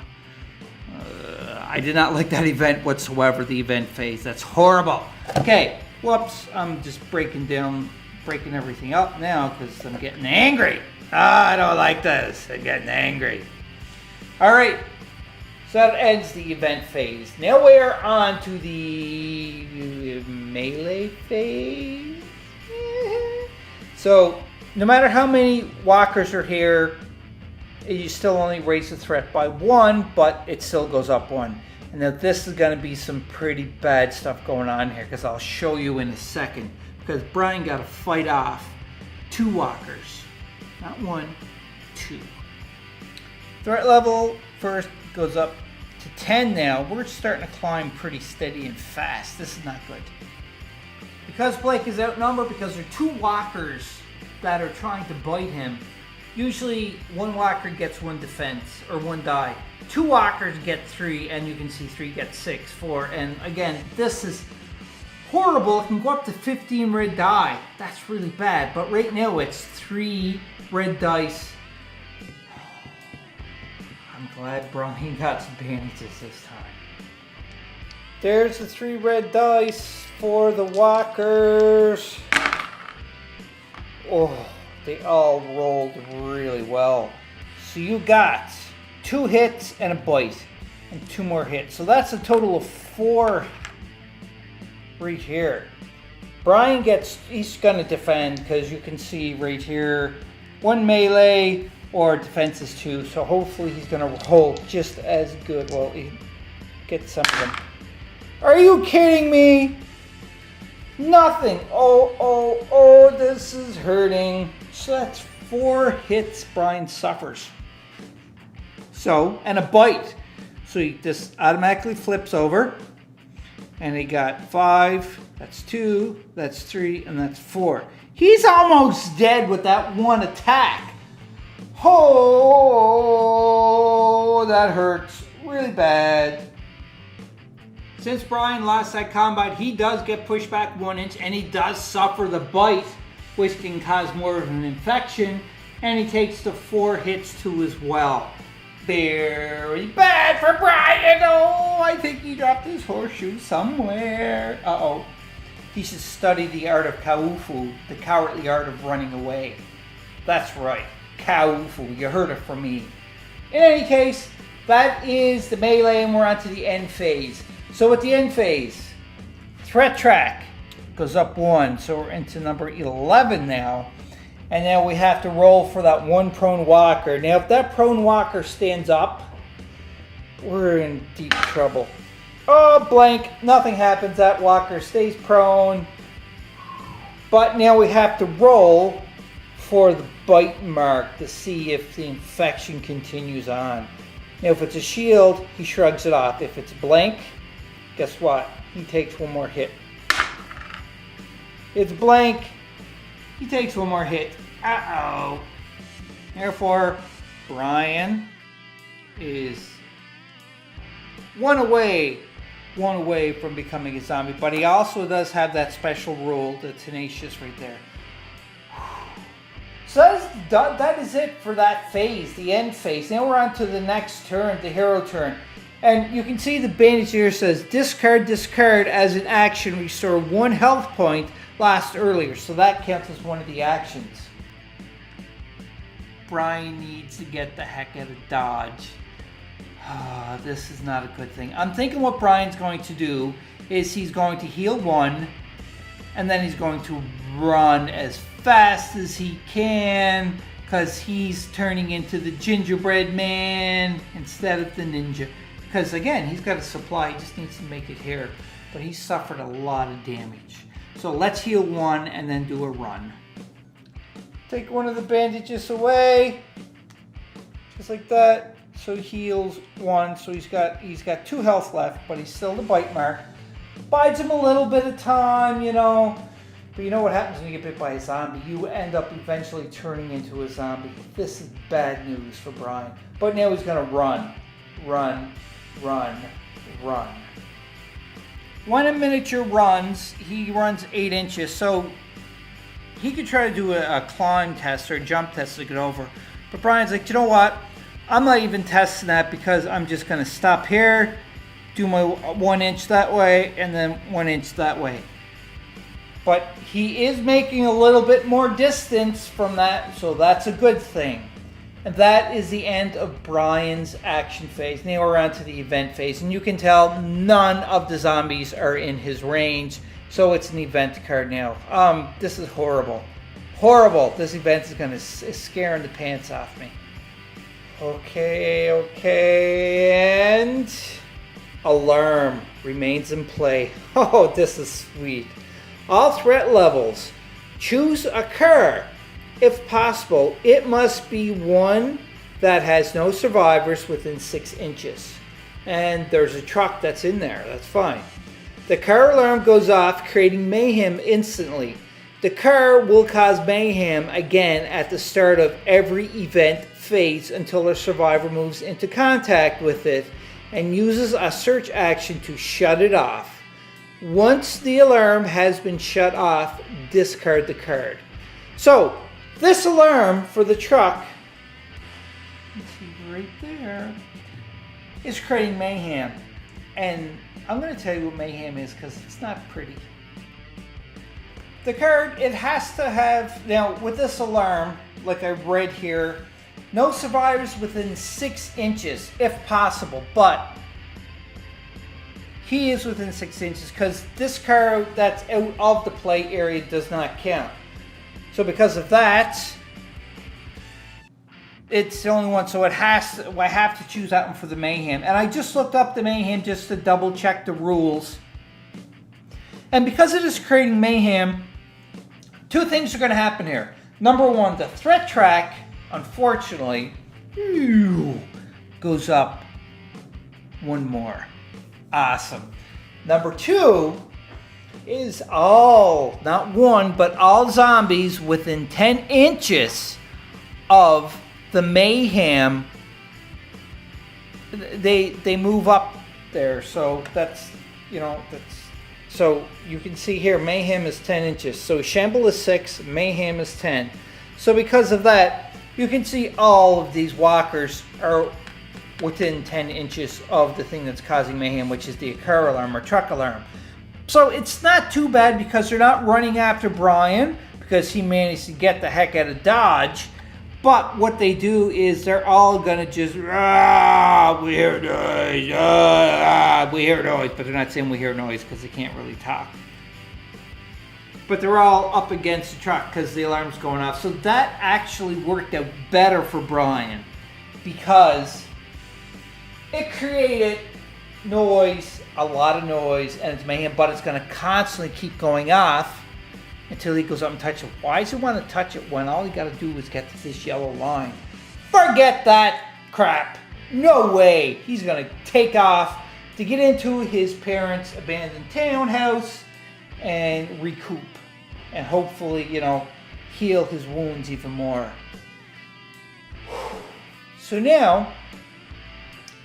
I did not like that event whatsoever, the event phase. That's horrible. Okay, whoops, I'm just breaking everything up now because I'm getting angry. I don't like this. I'm getting angry. All right, so that ends the event phase. Now we're on to the melee phase. So no matter how many walkers are here, you still only raise the threat by 1, but it still goes up 1. And now this is going to be some pretty bad stuff going on here, because I'll show you in a second. Because Brian got to fight off 2 walkers. Not 1, 2. Threat level first goes up to 10 now. We're starting to climb pretty steady and fast. This is not good. Because Blake is outnumbered, because there are 2 walkers that are trying to bite him. Usually 1 walker gets 1 defense, or 1 die. 2 walkers get 3, and you can see 3 get 6, 4. And again, this is horrible. It can go up to 15 red die. That's really bad. But right now it's 3 red dice. I'm glad Brian got some bandages this time. There's the 3 red dice for the walkers. Oh, they all rolled really well. So you got 2 hits and a bite. and 2 more hits. So that's a total of 4 right here. Brian he's going to defend because you can see right here 1 melee or defense is 2. So hopefully he's going to hold just as good. Well, he gets some of them. Are you kidding me? Nothing. Oh, this is hurting. So that's 4 hits Brian suffers. So, and a bite. So he just automatically flips over. And he got 5, that's 2, that's 3, and that's 4. He's almost dead with that 1 attack. Oh, that hurts really bad. Since Brian lost that combat, he does get pushed back 1 inch, and he does suffer the bite, which can cause more of an infection, and he takes the 4 hits too as well. Very bad for Brian. Oh, I think he dropped his horseshoe somewhere. Uh-oh. He should study the art of Kaufu, the cowardly art of running away. That's right, Kaufu. You heard it from me. In any case, that is the melee, and we're on to the end phase. So at the end phase, threat track goes up 1. So we're into number 11 now. And now we have to roll for that 1 prone walker. Now if that prone walker stands up, we're in deep trouble. Oh, blank, nothing happens. That walker stays prone. But now we have to roll for the bite mark to see if the infection continues on. Now if it's a shield, he shrugs it off. If it's blank, guess what? He takes 1 more hit. It's blank. He takes 1 more hit. Uh-oh. Therefore, Brian is one away from becoming a zombie. But he also does have that special rule, the tenacious right there. So that is it for that phase, the end phase. Now we're on to the next turn, the hero turn. And you can see the bandage here says, discard as an action, restore 1 health point lost earlier. So that counts as one of the actions. Brian needs to get the heck out of Dodge. This is not a good thing. I'm thinking what Brian's going to do is he's going to heal 1, and then he's going to run as fast as he can, because he's turning into the gingerbread man instead of the ninja. Because again, he's got a supply, he just needs to make it here. But he suffered a lot of damage. So let's heal 1 and then do a run. Take 1 of the bandages away. Just like that. So he heals 1. So he's got 2 health left, but he's still the bite mark. Bides him a little bit of time, you know. But you know what happens when you get bit by a zombie? You end up eventually turning into a zombie. This is bad news for Brian. But now he's going to run. Run. 1 in miniature runs, he runs 8 inches, so he could try to do a climb test or a jump test to get over. But Brian's like, you know what? I'm not even testing that because I'm just going to stop here, do my 1 inch that way, and then 1 inch that way. But he is making a little bit more distance from that, so that's a good thing. And that is the end of Brian's action phase. Now we're on to the event phase. And you can tell none of the zombies are in his range. So it's an event card now. This is horrible. Horrible. This event is scaring the pants off me. Okay. And alarm remains in play. Oh, this is sweet. All threat levels. Choose a car. If possible, it must be one that has no survivors within 6 inches. And there's a truck that's in there. That's fine. The car alarm goes off, creating mayhem instantly. The car will cause mayhem again at the start of every event phase until a survivor moves into contact with it and uses a search action to shut it off. Once the alarm has been shut off, discard the card. So, this alarm for the truck, you see right there, is creating mayhem. And I'm going to tell you what mayhem is because it's not pretty. The card, it has to have, now with this alarm, like I read here, no survivors within 6 inches if possible, but He is within 6 inches because this card that's out of the play area does not count. So because of that, it's the only one. So I have to choose that one for the Mayhem. And I just looked up the Mayhem just to double check the rules. And because it is creating Mayhem, two things are going to happen here. Number one, the threat track, unfortunately, goes up one more. Awesome. Number two is all, not one, but all zombies within 10 inches of the Mayhem, they move up there. So that's, so you can see here, Mayhem is 10 inches. So Shamble is 6, Mayhem is 10. So because of that, you can see all of these walkers are within 10 inches of the thing that's causing mayhem, which is the car alarm or truck alarm. So it's not too bad because they're not running after Brian because he managed to get the heck out of Dodge. But what they do is they're all gonna just, we hear noise, we hear noise, but they're not saying we hear noise because they can't really talk. But they're all up against the truck because the alarm's going off. So that actually worked out better for Brian because it created noise, a lot of noise, and it's mayhem, but it's going to constantly keep going off until he goes up and touches it. Why does he want to touch it when all he got to do is get to this yellow line? Forget that crap. No way. He's going to take off to get into his parents' abandoned townhouse and recoup and hopefully, heal his wounds even more. So now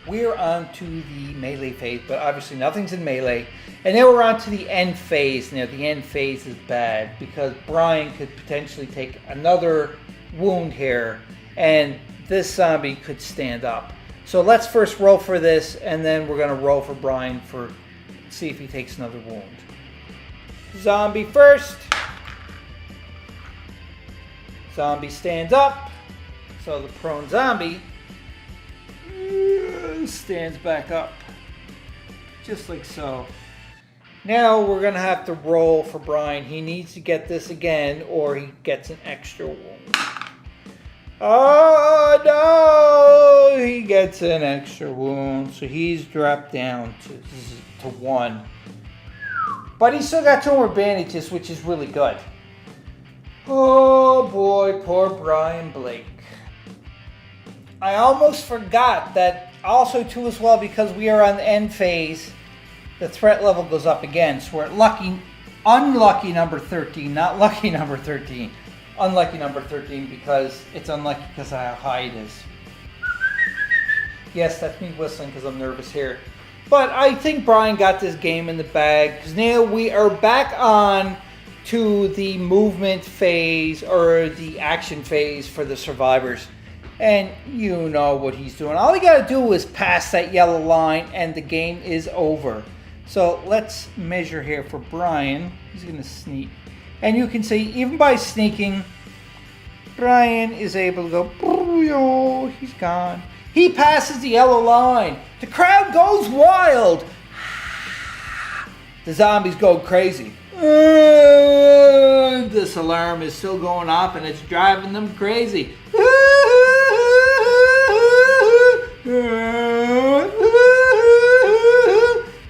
we're on to the melee phase, but obviously nothing's in melee. And now we're on to the end phase. Now the end phase is bad because Brian could potentially take another wound here and this zombie could stand up. So let's first roll for this and then we're going to roll for Brian for see if he takes another wound. Zombie first. Zombie stands up. So the prone zombie stands back up. Just like so. Now we're going to have to roll for Brian. He needs to get this again or he gets an extra wound. Oh no! He gets an extra wound. So he's dropped down to 1. But he's still got 2 more bandages, which is really good. Oh boy, poor Brian Blake. I almost forgot that also too as well because we are on the end phase, the threat level goes up again. So we're at unlucky number 13, not lucky number 13. Unlucky number 13 because it's unlucky because of how high it is. Yes, that's me whistling because I'm nervous here. But I think Brian got this game in the bag because now we are back on to the movement phase or the action phase for the survivors. And you know what he's doing. All he got to do is pass that yellow line and the game is over. So let's measure here for Brian. He's going to sneak. And you can see even by sneaking, Brian is able to go, oh, he's gone. He passes the yellow line. The crowd goes wild. The zombies go crazy. This alarm is still going off and it's driving them crazy.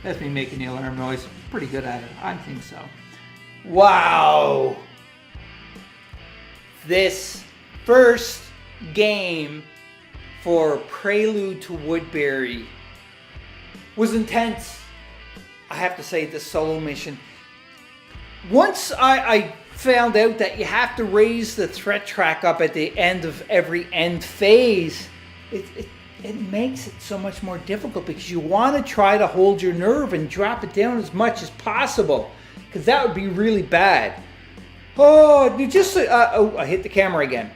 That's me making the alarm noise. Pretty good at it. I think so. Wow. This first game for Prelude to Woodbury was intense. I have to say, this solo mission. Once I found out that you have to raise the threat track up at the end of every end phase, it makes it so much more difficult because you want to try to hold your nerve and drop it down as much as possible because that would be really bad. Oh, I hit the camera again.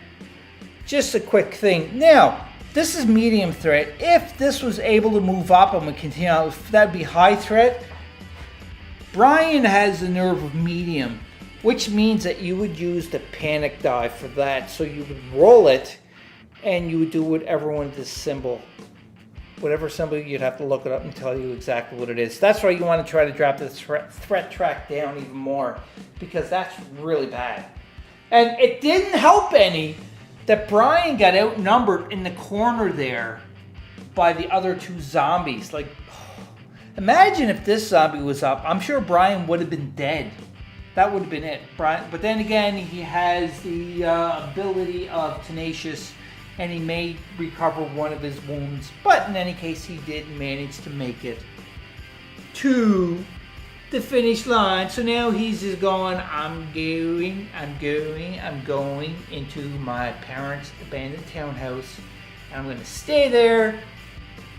Just a quick thing. Now, this is medium threat. If this was able to move up and we continue, that'd be high threat. Brian has the nerve of medium, which means that you would use the panic die for that. So you would roll it and you would do whatever with this symbol. whatever symbol, you'd have to look it up and tell you exactly what it is. That's why you want to try to drop the threat track down even more, because that's really bad. And it didn't help any that Brian got outnumbered in the corner there by the other two zombies. Like, imagine if this zombie was up. I'm sure Brian would have been dead. That would have been it. Brian, but then again, he has the ability of tenacious, and he may recover one of his wounds. But in any case, he did manage to make it to the finish line. So now he's just going, I'm going into my parents' abandoned townhouse. And I'm going to stay there.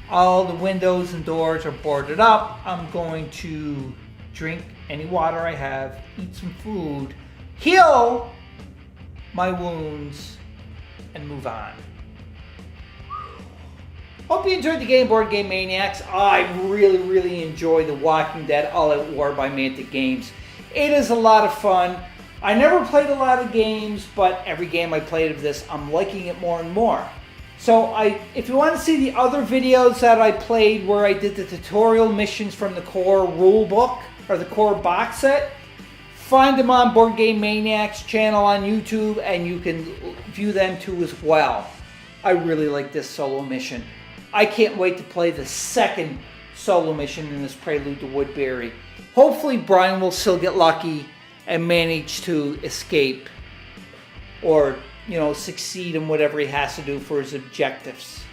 All the windows and doors are boarded up. I'm going to drink any water I have, eat some food, heal my wounds, and move on. Hope you enjoyed the game, Board Game Maniacs. I really enjoy The Walking Dead All-Out War by Mantic Games. It is a lot of fun. I never played a lot of games, but every game I played of this, I'm liking it more and more. So if you want to see the other videos that I played where I did the tutorial missions from the core rule book, or the core box set, find them on Board Game Maniacs channel on YouTube, and you can view them too as well. I really like this solo mission. I can't wait to play the second solo mission in this Prelude to Woodbury. Hopefully Brian will still get lucky and manage to escape, or, you know, succeed in whatever he has to do for his objectives.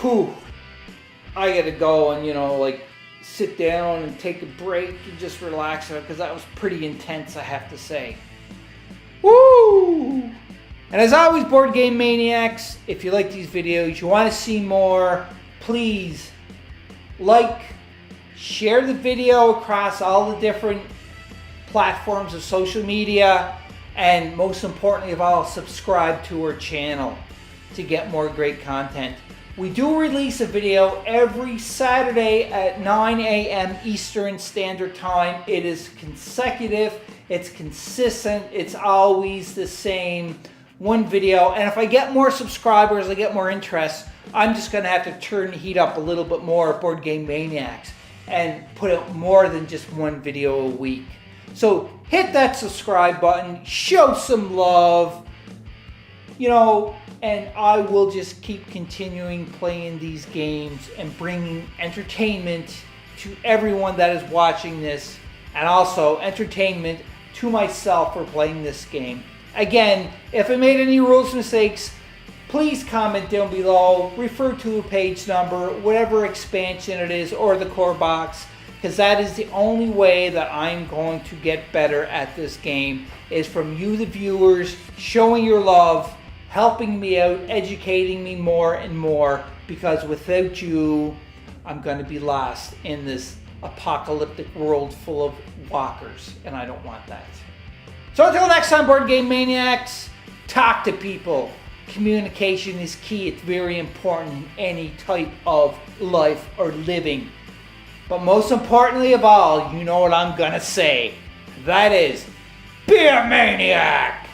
Whew. I gotta go and, you know, like, sit down and take a break and just relax, because that was pretty intense, I have to say. Woo! And as always, Board Game Maniacs, if you like these videos, you want to see more, please like, share the video across all the different platforms of social media, and most importantly of all, subscribe to our channel to get more great content. We do release a video every Saturday at 9 a.m. Eastern Standard Time. It is consecutive, it's consistent, it's always the same one video. And if I get more subscribers, I get more interest, I'm just going to have to turn the heat up a little bit more at Board Game Maniacs and put out more than just one video a week. So hit that subscribe button, show some love, you know, and I will just keep continuing playing these games and bringing entertainment to everyone that is watching this, and also entertainment to myself for playing this game. Again, if I made any rules mistakes, please comment down below, refer to a page number, whatever expansion it is, or the core box, because that is the only way that I'm going to get better at this game, is from you, the viewers, showing your love, helping me out, educating me more and more, because without you, I'm going to be lost in this apocalyptic world full of walkers, and I don't want that. So until next time, Board Game Maniacs, talk to people. Communication is key. It's very important in any type of life or living. But most importantly of all, you know what I'm going to say. That is, be a maniac!